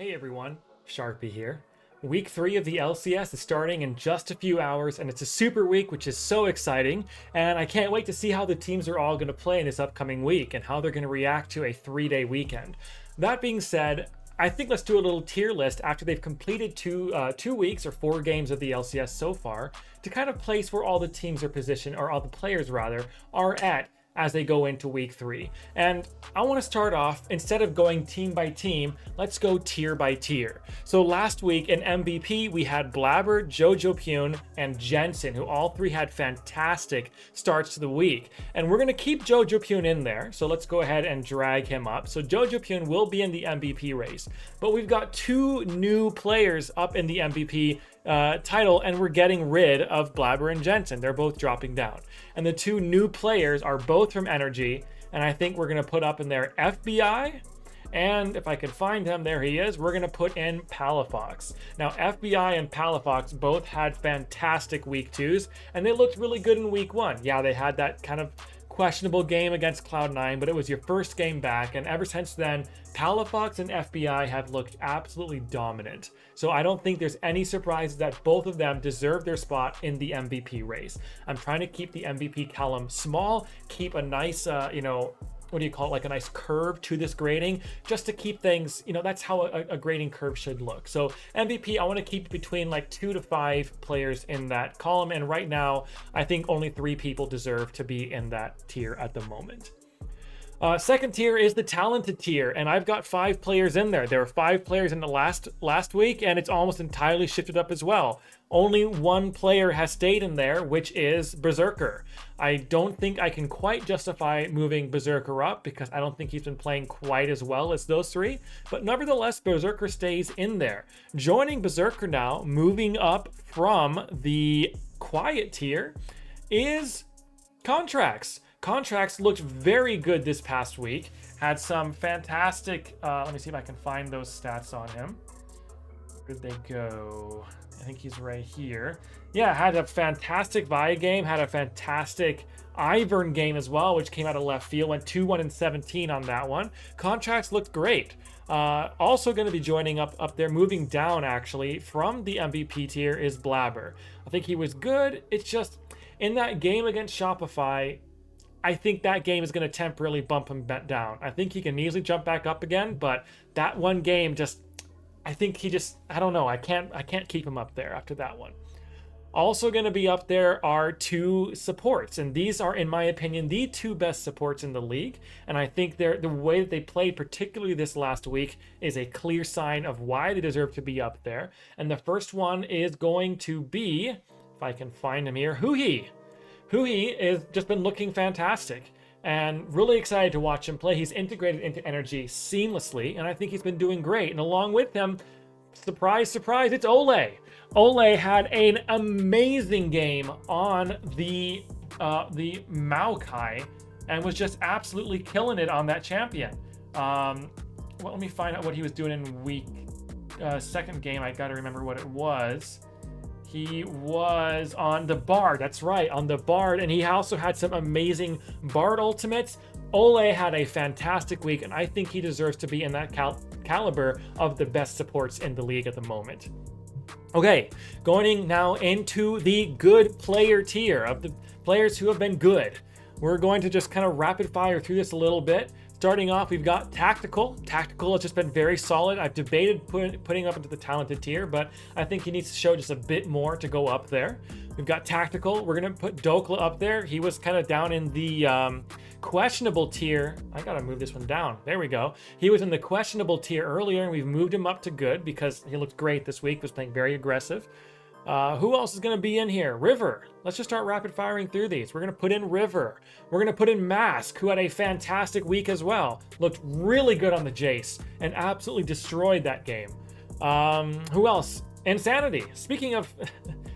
Hey everyone, Sharpie here. Week 3 of the LCS is starting in just a few hours, and it's a super week, which is so exciting. And I can't wait to see how the teams are all going to play in this upcoming week and how they're going to react to a 3-day weekend. That being said, I think let's do a little tier list after they've completed two weeks or 4 games of the LCS so far to kind of place where all the teams are positioned, or all the players rather, are at as they go into week 3. And I want to start off, instead of going team by team, let's go tier by tier. So last week in MVP, we had Blabber, Jojopyun, and Jensen, who all three had fantastic starts to the week. And we're going to keep Jojopyun in there, so let's go ahead and drag him up. So Jojopyun will be in the MVP race, but we've got 2 new players up in the MVP title, and we're getting rid of Blabber and Jensen. They're both dropping down. And the 2 new players are both from Energy, and I think we're going to put up in there FBI, and if I can find him, there he is, we're going to put in Palafox. Now, FBI and Palafox both had fantastic week 2s, and they looked really good in week 1. Yeah, they had that kind of questionable game against Cloud9, but it was your first game back, and ever since then, Palafox and FBI have looked absolutely dominant. So I don't think there's any surprise that both of them deserve their spot in the MVP race. I'm trying to keep the MVP column small, keep a nice, what do you call it, like a nice curve to this grading, just to keep things, that's how a grading curve should look. So MVP, I want to keep between like 2 to 5 players in that column, and right now I think only 3 people deserve to be in that tier at the moment. Second tier is the talented tier, and I've got 5 players in there. There were 5 players in the last week, and it's almost entirely shifted up as well. Only 1 player has stayed in there, which is Berserker. I don't think I can quite justify moving Berserker up because I don't think he's been playing quite as well as those 3, but nevertheless, Berserker stays in there. Joining Berserker now, moving up from the quiet tier, is Contracts. Contracts looked very good this past week. Had some fantastic, let me see if I can find those stats on him. Where'd they go? I think he's right here. Yeah, had a fantastic Vi game, had a fantastic Ivern game as well, which came out of left field. Went 2-1-17 on that one. Contracts looked great. Also going to be joining up there, moving down actually from the MVP tier, is Blabber. I think he was good. It's just in that game against Shopify, I think that game is going to temporarily bump him down. I think he can easily jump back up again, but that one game I think I don't know. I can't keep him up there after that one. Also going to be up there are 2 supports, and these are, in my opinion, the 2 best supports in the league. And I think the way that they played, particularly this last week, is a clear sign of why they deserve to be up there. And the first one is going to be, if I can find him here, Huhi. Huhi has just been looking fantastic, and really excited to watch him play. He's integrated into Energy seamlessly, and I think he's been doing great. And along with him, surprise, surprise, it's Ole. Ole had an amazing game on the Maokai and was just absolutely killing it on that champion. Well, let me find out what he was doing in week second game. I got to remember what it was. He was on the Bard, that's right, on the Bard, and he also had some amazing Bard ultimates. Ole had a fantastic week, and I think he deserves to be in that caliber of the best supports in the league at the moment. Okay, going now into the good player tier of the players who have been good. We're going to just kind of rapid fire through this a little bit. Starting off, we've got Tactical. Tactical has just been very solid. I've debated putting up into the talented tier, but I think he needs to show just a bit more to go up there. We've got Tactical. We're going to put Dokla up there. He was kind of down in the questionable tier. I got to move this one down. There we go. He was in the questionable tier earlier, and we've moved him up to good because he looked great this week, was playing very aggressive. Who else is going to be in here? River. Let's just start rapid firing through these. We're going to put in River. We're going to put in Mask, who had a fantastic week as well. Looked really good on the Jace and absolutely destroyed that game. Who else? Insanity. Speaking of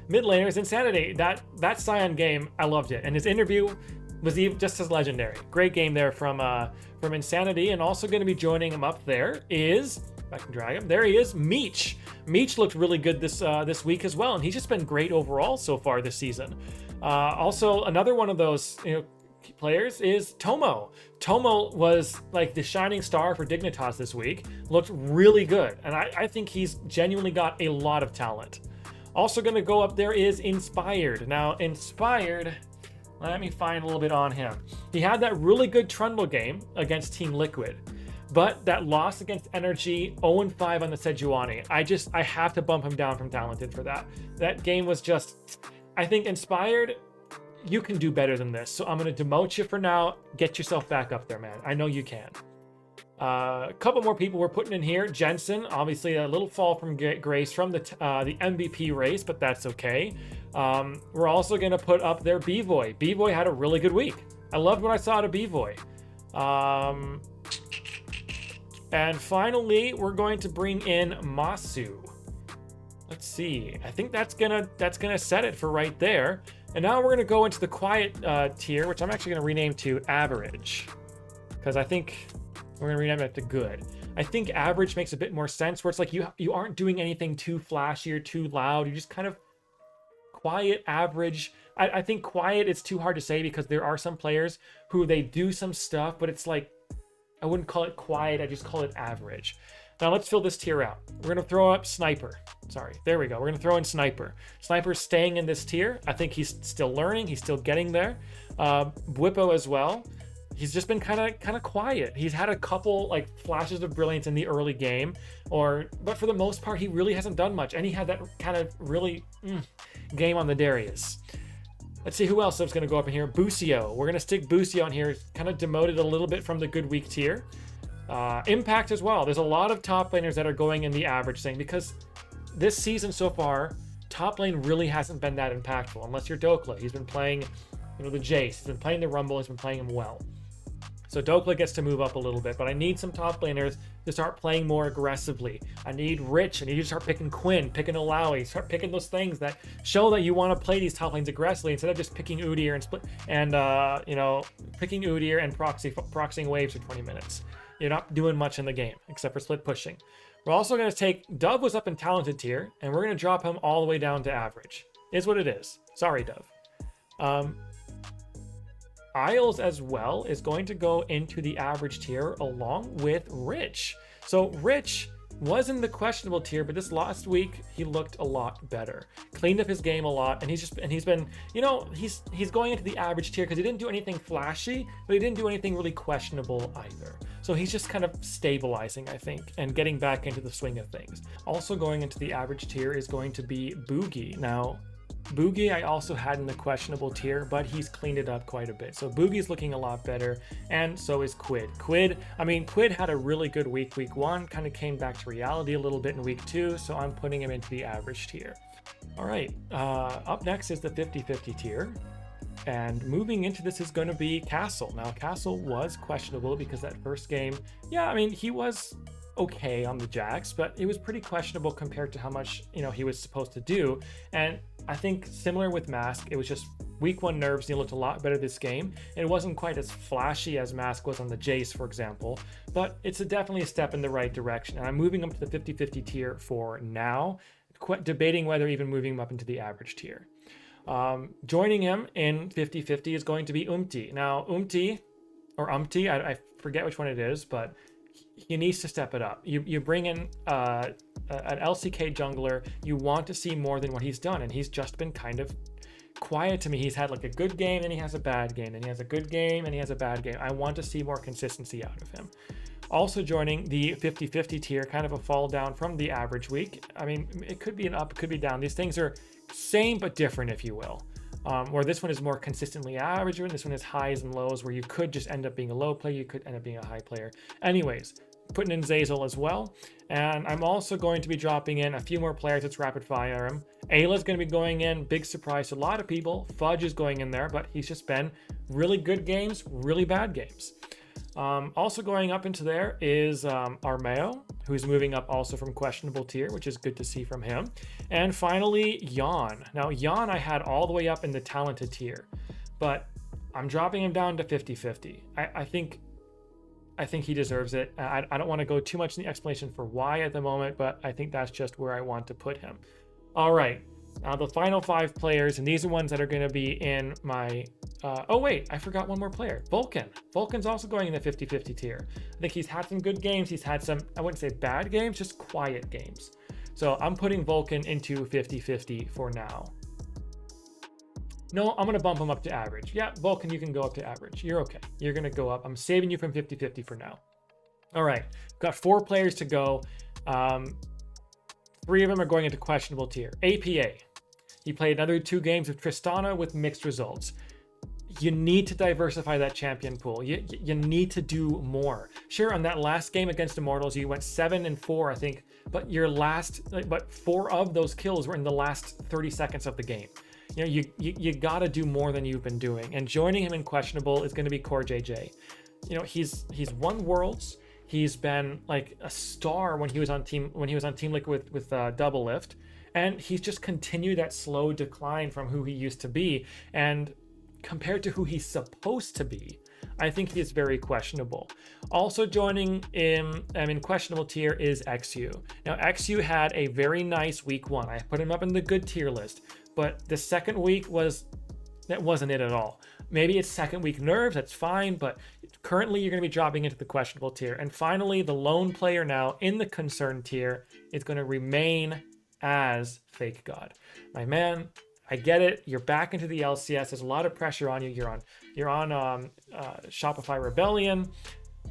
mid laners, Insanity. That Sion game, I loved it. And his interview was just as legendary. Great game there from Insanity. And also going to be joining him up there is, if I can drag him, there he is, Meech. Meech looked really good this week as well, and he's just been great overall so far this season. Also, another one of those players is Tomo. Tomo was like the shining star for Dignitas this week. Looked really good, and I think he's genuinely got a lot of talent. Also going to go up there is Inspired. Now, Inspired, let me find a little bit on him. He had that really good Trundle game against Team Liquid, but that loss against Energy, 0-5 on the Sejuani, I have to bump him down from Talented for that. That game was just, I think Inspired, you can do better than this. So I'm going to demote you for now. Get yourself back up there, man. I know you can. A couple more people we're putting in here. Jensen, obviously a little fall from grace from the MVP race, but that's okay. We're also going to put up there B-Boy. B-Boy had a really good week. I loved what I saw out of B-Boy. And finally, we're going to bring in Masu. Let's see. I think that's gonna set it for right there. And now we're gonna go into the quiet tier, which I'm actually gonna rename to Average, because I think we're gonna rename it to Good. I think Average makes a bit more sense, where it's like you aren't doing anything too flashy or too loud. You're just kind of quiet, average. I think quiet is too hard to say, because there are some players who they do some stuff, but it's like, I wouldn't call it quiet, I just call it average. Now let's fill this tier out. We're gonna throw up Sniper. Sorry, there we go. We're gonna throw in Sniper. Sniper's staying in this tier. I think he's still learning, he's still getting there. Whippo as well. He's just been kind of quiet. He's had a couple like flashes of brilliance in the early game, but for the most part, he really hasn't done much. And he had that kind of really game on the Darius. Let's see who else is going to go up in here. Busio. We're going to stick Busio in here. Kind of demoted a little bit from the good week tier. Impact as well. There's a lot of top laners that are going in the average thing, because this season so far, top lane really hasn't been that impactful, unless you're Dokla. He's been playing, the Jace. He's been playing the Rumble. He's been playing him well. So Dokla gets to move up a little bit, but I need some top laners to start playing more aggressively. I need Rich. I need you to start picking Quinn, picking Alawi, start picking those things that show that you want to play these top lanes aggressively, instead of just picking Udyr and split and picking Udyr and proxying waves for 20 minutes. You're not doing much in the game except for split pushing. We're also going to take Dove was up in talented tier, and we're going to drop him all the way down to average. Is what it is. Sorry, Dove. Isles as well is going to go into the average tier along with Rich. So Rich was in the questionable tier, but this last week he looked a lot better. Cleaned up his game a lot, and he's been, he's going into the average tier because he didn't do anything flashy, but he didn't do anything really questionable either. So he's just kind of stabilizing, I think, and getting back into the swing of things. Also going into the average tier is going to be Boogie. Now, Boogie I also had in the questionable tier, but he's cleaned it up quite a bit. So Boogie's looking a lot better, and so is Quid. Quid had a really good week 1, kind of came back to reality a little bit in week 2, so I'm putting him into the average tier. All right, up next is the 50-50 tier, and moving into this is going to be Castle. Now, Castle was questionable because that first game, he was okay on the Jax, but it was pretty questionable compared to how much he was supposed to do. And I think similar with Mask, it was just week 1 nerves, and he looked a lot better this game. It wasn't quite as flashy as Mask was on the Jace, for example, but it's definitely a step in the right direction, and I'm moving him to the 50-50 tier for now, debating whether even moving him up into the average tier. Joining him in 50-50 is going to be Umti. Now Umti, I forget which one it is, but he needs to step it up. You bring in an LCK jungler, you want to see more than what he's done, and he's just been kind of quiet to me. He's had like a good game, and he has a bad game, and he has a good game, and he has a bad game. I want to see more consistency out of him. Also joining the 50-50 tier, kind of a fall down from the average week. It could be an up, it could be down. These things are same but different, if you will. Where this one is more consistently average, and this one is highs and lows, where you could just end up being a low player, you could end up being a high player. Anyways, putting in Zazel as well, and I'm also going to be dropping in a few more players. Let's rapid fire him. Ayla's going to be going in, big surprise to a lot of people. Fudge is going in there, but he's just been really good games, really bad games. Also going up into there is Armeo, who's moving up also from questionable tier, which is good to see from him. And finally, Yon. Now, Yon I had all the way up in the talented tier, but I'm dropping him down to 50-50. I think he deserves it. I don't want to go too much in the explanation for why at the moment, but I think that's just where I want to put him. All right, Now the final 5 players, and these are ones that are going to be in my, oh wait, I forgot one more player, Vulcan. Vulcan's also going in the 50-50 tier. I think he's had some good games. He's had some, I wouldn't say bad games, just quiet games. So I'm putting Vulcan into 50-50 for now. No, I'm going to bump him up to average. Yeah, Vulcan, you can go up to average. You're okay. You're going to go up. I'm saving you from 50-50 for now. All right, got 4 players to go. 3 of them are going into questionable tier. APA. He played another 2 games with Tristana with mixed results. You need to diversify that champion pool. You need to do more. Sure, on that last game against Immortals, you went 7-4, I think, but but 4 of those kills were in the last 30 seconds of the game. You know, you gotta do more than you've been doing. And joining him in questionable is going to be Core JJ. You know, he's won Worlds. He's been like a star when he was on Team Liquid with Double Lift, and he's just continued that slow decline from who he used to be. And compared to who he's supposed to be, I think he is very questionable. Also joining in questionable tier is XU. Now XU had a very nice week 1. I put him up in the good tier list, but the second week wasn't it at all. Maybe it's second week nerves, that's fine, but currently you're going to be dropping into the questionable tier. And finally, the lone player now in the concern tier is going to remain as Fake God. My man, I get it. You're back into the LCS. There's a lot of pressure on you. You're on Shopify Rebellion,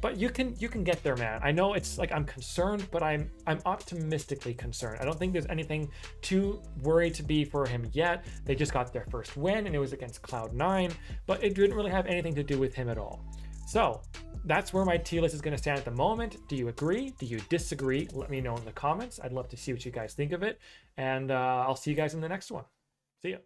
but you can get there, man. I know it's like I'm concerned, but I'm optimistically concerned. I don't think there's anything too worried to be for him yet. They just got their first win, and it was against Cloud9, but it didn't really have anything to do with him at all. So that's where my tier list is going to stand at the moment. Do you agree? Do you disagree? Let me know in the comments. I'd love to see what you guys think of it, and I'll see you guys in the next one. See ya.